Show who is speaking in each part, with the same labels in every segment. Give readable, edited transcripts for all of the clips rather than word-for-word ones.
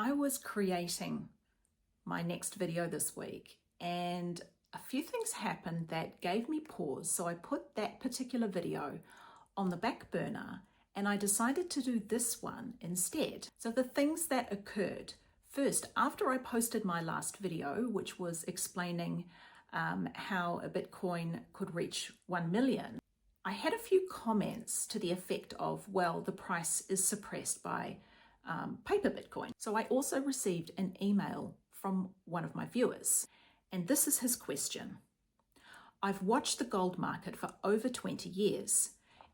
Speaker 1: I was creating my next video this week and a few things happened that gave me pause. So I put that particular video on the back burner and I decided to do this one instead. So the things that occurred. First, after I posted my last video, which was explaining how a Bitcoin could reach 1 million, I had a few comments to the effect of, well, the price is suppressed by paper Bitcoin. So I also received an email from one of my viewers, and this is his question. I've watched the gold market for over 20 years.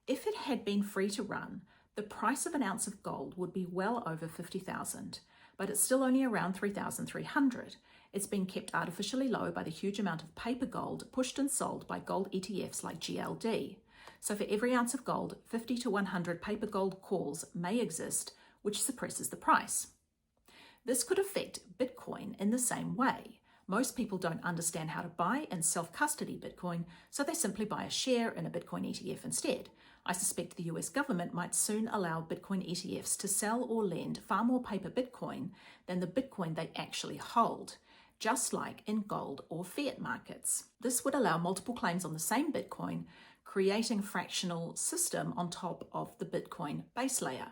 Speaker 1: If it had been free to run, the price of an ounce of gold would be well over 50,000, but it's still only around 3,300. It's been kept artificially low by the huge amount of paper gold pushed and sold by gold ETFs like GLD. So for every ounce of gold, 50 to 100 paper gold calls may exist, which suppresses the price. This could affect Bitcoin in the same way. Most people don't understand how to buy and self-custody Bitcoin, so they simply buy a share in a Bitcoin ETF instead. I suspect the US government might soon allow Bitcoin ETFs to sell or lend far more paper Bitcoin than the Bitcoin they actually hold, just like in gold or fiat markets. This would allow multiple claims on the same Bitcoin, creating a fractional system on top of the Bitcoin base layer.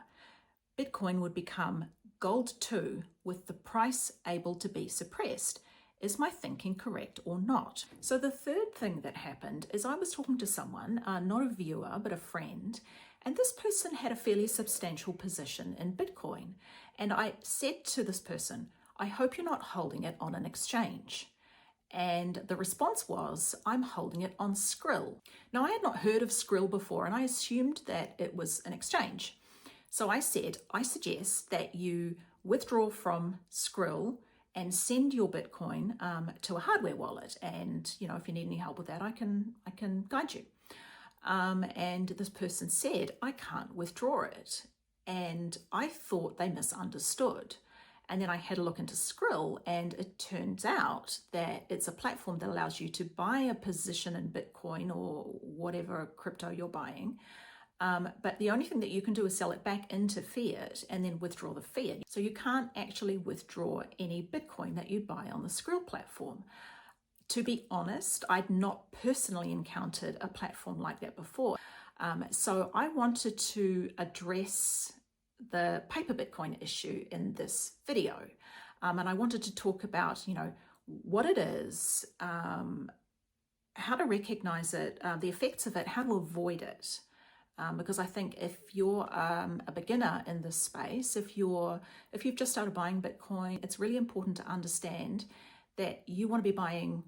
Speaker 1: Bitcoin would become gold too, with the price able to be suppressed. Is my thinking correct or not? So the third thing that happened is I was talking to someone, not a viewer, but a friend, and this person had a fairly substantial position in Bitcoin. And I said to this person, I hope you're not holding it on an exchange. And the response was, I'm holding it on Skrill. Now, I had not heard of Skrill before, and I assumed that it was an exchange. So I said, I suggest that you withdraw from Skrill and send your Bitcoin to a hardware wallet. And, if you need any help with that, I can guide you. And this person said, I can't withdraw it. And I thought they misunderstood. And then I had a look into Skrill, and it turns out that it's a platform that allows you to buy a position in Bitcoin or whatever crypto you're buying. But the only thing that you can do is sell it back into fiat and then withdraw the fiat. So you can't actually withdraw any Bitcoin that you buy on the Skrill platform. To be honest, I'd not personally encountered a platform like that before. So I wanted to address the paper Bitcoin issue in this video. And I wanted to talk about, what it is, how to recognize it, the effects of it, how to avoid it. Because I think if you're a beginner in this space, if you've just started buying Bitcoin, it's really important to understand that you want to be buying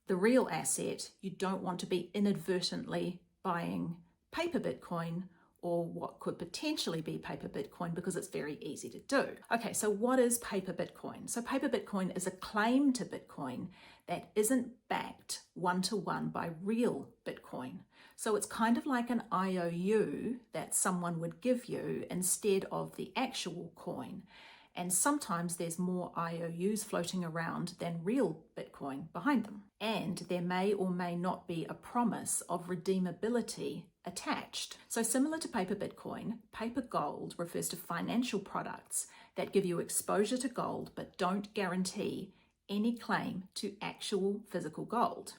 Speaker 1: the real asset. You don't want to be inadvertently buying paper Bitcoin or what could potentially be paper Bitcoin, because it's very easy to do. Okay, so what is paper Bitcoin? So paper Bitcoin is a claim to Bitcoin that isn't backed one-to-one by real Bitcoin. So it's kind of like an IOU that someone would give you instead of the actual coin. And sometimes there's more IOUs floating around than real Bitcoin behind them. And there may or may not be a promise of redeemability attached. So similar to paper Bitcoin, paper gold refers to financial products that give you exposure to gold but don't guarantee any claim to actual physical gold.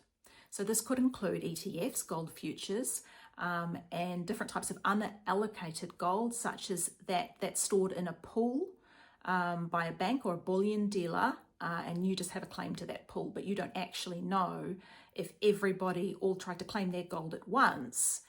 Speaker 1: So this could include ETFs, gold futures, and different types of unallocated gold, such as that's stored in a pool by a bank or a bullion dealer, and you just have a claim to that pool, but you don't actually know if everybody all tried to claim their gold at once,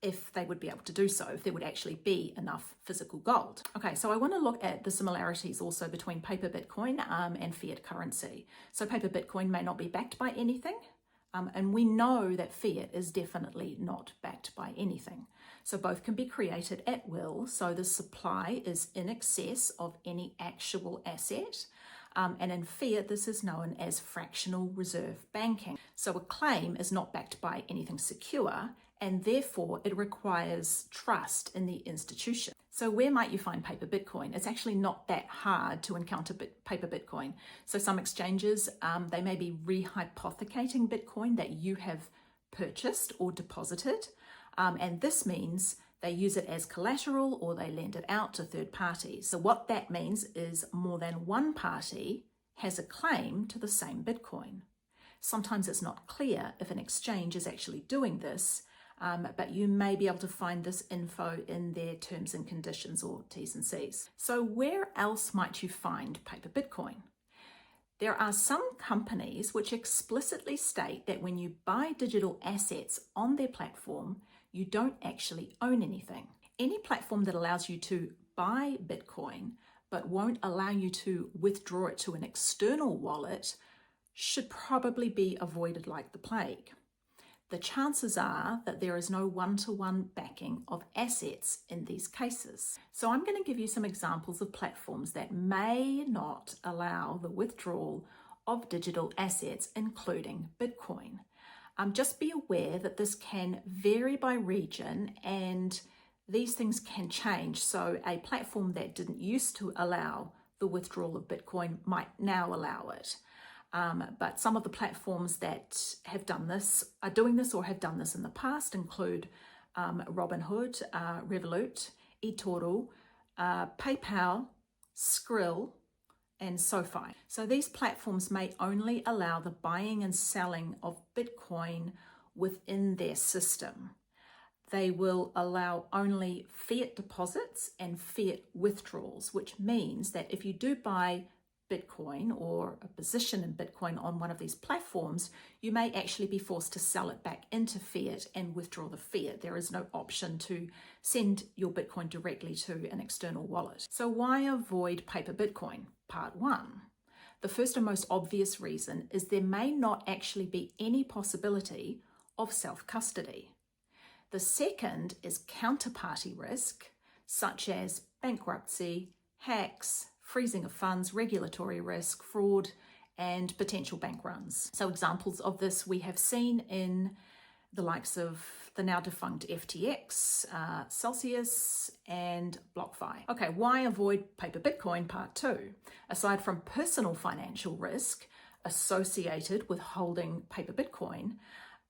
Speaker 1: if they would be able to do so, if there would actually be enough physical gold. Okay, so I want to look at the similarities also between paper Bitcoin and fiat currency. So paper Bitcoin may not be backed by anything, and we know that fiat is definitely not backed by anything. So both can be created at will, so the supply is in excess of any actual asset. And in fiat, this is known as fractional reserve banking. So a claim is not backed by anything secure, and therefore it requires trust in the institution. So where might you find paper Bitcoin? It's actually not that hard to encounter paper Bitcoin. So some exchanges, they may be rehypothecating Bitcoin that you have purchased or deposited. And this means They use it as collateral or they lend it out to third parties. So what that means is more than one party has a claim to the same Bitcoin. Sometimes it's not clear if an exchange is actually doing this, but you may be able to find this info in their terms and conditions or T's and C's. So where else might you find paper Bitcoin? There are some companies which explicitly state that when you buy digital assets on their platform, you don't actually own anything. Any platform that allows you to buy Bitcoin but won't allow you to withdraw it to an external wallet should probably be avoided like the plague. The chances are that there is no one-to-one backing of assets in these cases. So I'm going to give you some examples of platforms that may not allow the withdrawal of digital assets, including Bitcoin. Just be aware that this can vary by region and these things can change. So a platform that didn't used to allow the withdrawal of Bitcoin might now allow it. But some of the platforms that have done this, are doing this or have done this in the past include Robinhood, Revolut, eToro, PayPal, Skrill, and SoFi. So these platforms may only allow the buying and selling of Bitcoin within their system. They will allow only fiat deposits and fiat withdrawals, which means that if you do buy Bitcoin or a position in Bitcoin on one of these platforms, you may actually be forced to sell it back into fiat and withdraw the fiat. There is no option to send your Bitcoin directly to an external wallet. So why avoid paper Bitcoin? Part 1. The first and most obvious reason is there may not actually be any possibility of self-custody. The second is counterparty risk, such as bankruptcy, hacks, freezing of funds, regulatory risk, fraud, and potential bank runs. So examples of this we have seen in the likes of the now defunct FTX, Celsius, and BlockFi. Okay, why avoid paper Bitcoin? Part 2. Aside from personal financial risk associated with holding paper Bitcoin,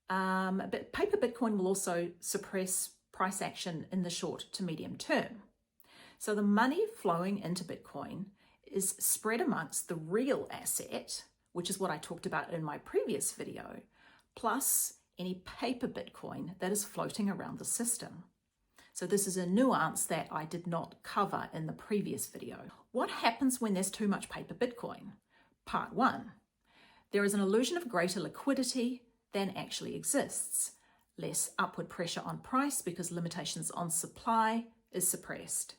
Speaker 1: but paper Bitcoin will also suppress price action in the short to medium term. So the money flowing into Bitcoin is spread amongst the real asset, which is what I talked about in my previous video, plus any paper Bitcoin that is floating around the system. So this is a nuance that I did not cover in the previous video. What happens when there's too much paper Bitcoin? Part 1. There is an illusion of greater liquidity than actually exists. Less upward pressure on price because limitations on supply is suppressed.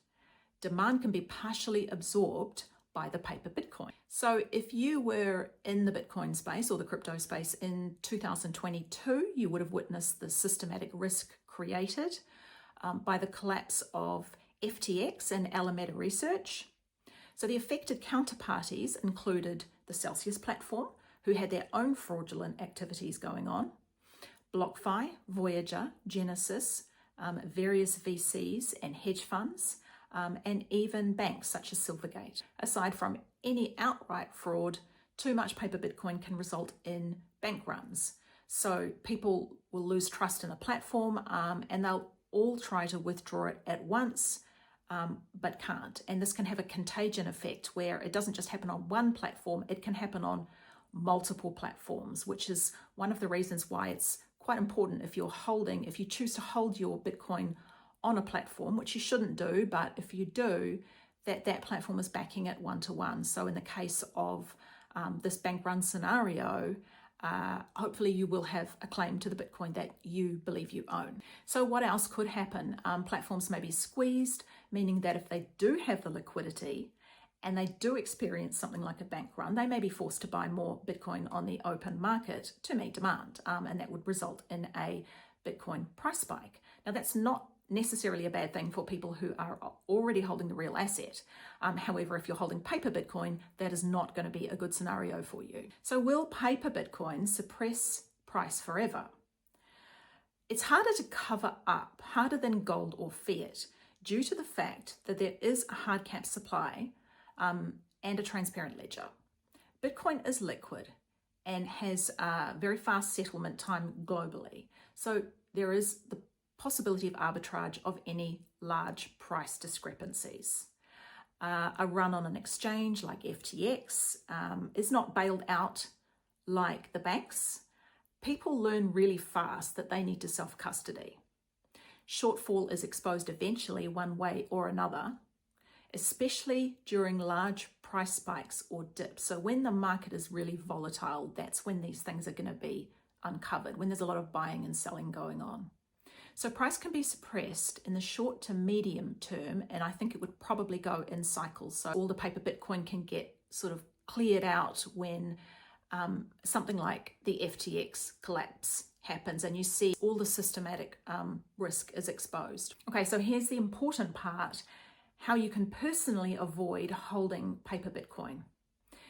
Speaker 1: Demand can be partially absorbed by the paper Bitcoin. So if you were in the Bitcoin space or the crypto space in 2022, you would have witnessed the systematic risk created by the collapse of FTX and Alameda Research. So the affected counterparties included the Celsius platform, who had their own fraudulent activities going on, BlockFi, Voyager, Genesis, various VCs and hedge funds, and even banks such as Silvergate. Aside from any outright fraud, too much paper Bitcoin can result in bank runs. So people will lose trust in a platform and they'll all try to withdraw it at once, but can't. And this can have a contagion effect where it doesn't just happen on one platform, it can happen on multiple platforms, which is one of the reasons why it's quite important if you choose to hold your Bitcoin on a platform, which you shouldn't do, but if you do, that platform is backing it one-to-one. So in the case of this bank run scenario, hopefully you will have a claim to the Bitcoin that you believe you own. So what else could happen? Platforms may be squeezed, meaning that if they do have the liquidity and they do experience something like a bank run, they may be forced to buy more Bitcoin on the open market to meet demand, and that would result in a Bitcoin price spike. Now that's not necessarily a bad thing for people who are already holding the real asset. However, if you're holding paper Bitcoin, that is not going to be a good scenario for you. So will paper Bitcoin suppress price forever? It's harder to cover up, harder than gold or fiat, due to the fact that there is a hard cap supply and a transparent ledger. Bitcoin is liquid and has a very fast settlement time globally. So there is the possibility of arbitrage of any large price discrepancies. A run on an exchange like FTX is not bailed out like the banks. People learn really fast that they need to self-custody. Shortfall is exposed eventually one way or another, especially during large price spikes or dips. So when the market is really volatile, that's when these things are going to be uncovered, when there's a lot of buying and selling going on. So price can be suppressed in the short to medium term, and I think it would probably go in cycles. So all the paper Bitcoin can get sort of cleared out when something like the FTX collapse happens and you see all the systematic risk is exposed. Okay, so here's the important part, how you can personally avoid holding paper Bitcoin.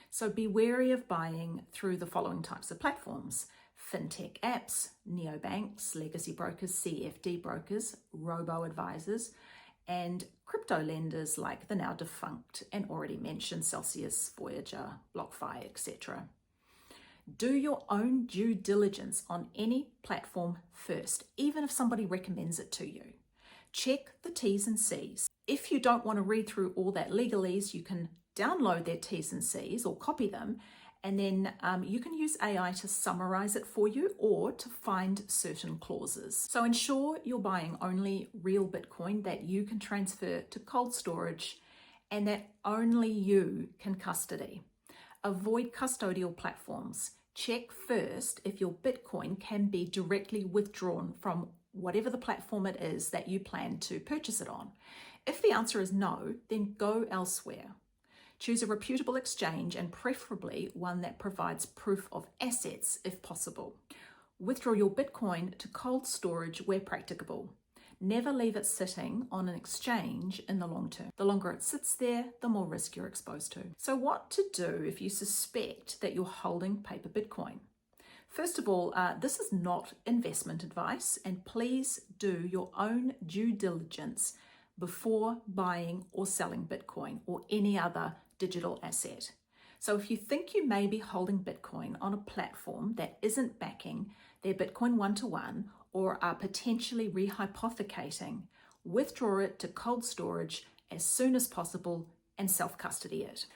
Speaker 1: So be wary of buying through the following types of platforms: fintech apps, neobanks, legacy brokers, CFD brokers, robo-advisors, and crypto lenders like the now defunct and already mentioned Celsius, Voyager, BlockFi, etc. Do your own due diligence on any platform first, even if somebody recommends it to you. Check the T's and C's. If you don't want to read through all that legalese, you can download their T's and C's or copy them, and then you can use AI to summarize it for you or to find certain clauses. So ensure you're buying only real Bitcoin that you can transfer to cold storage and that only you can custody. Avoid custodial platforms. Check first if your Bitcoin can be directly withdrawn from whatever the platform it is that you plan to purchase it on. If the answer is no, then go elsewhere. Choose a reputable exchange and preferably one that provides proof of assets if possible. Withdraw your Bitcoin to cold storage where practicable. Never leave it sitting on an exchange in the long term. The longer it sits there, the more risk you're exposed to. So what to do if you suspect that you're holding paper Bitcoin? First of all, this is not investment advice, and please do your own due diligence before buying or selling Bitcoin or any other digital asset. So if you think you may be holding Bitcoin on a platform that isn't backing their Bitcoin one-to-one or are potentially rehypothecating, withdraw it to cold storage as soon as possible and self-custody it.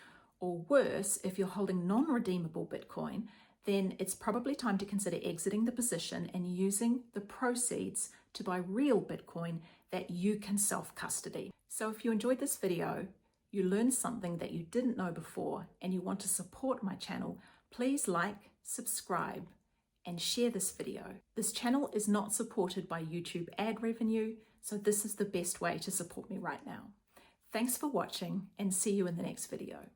Speaker 1: Or worse, if you're holding non-redeemable Bitcoin, then it's probably time to consider exiting the position and using the proceeds to buy real Bitcoin that you can self-custody. So if you enjoyed this video, you learned something that you didn't know before, and you want to support my channel, please like, subscribe, and share this video. This channel is not supported by YouTube ad revenue, so this is the best way to support me right now. Thanks for watching, and see you in the next video.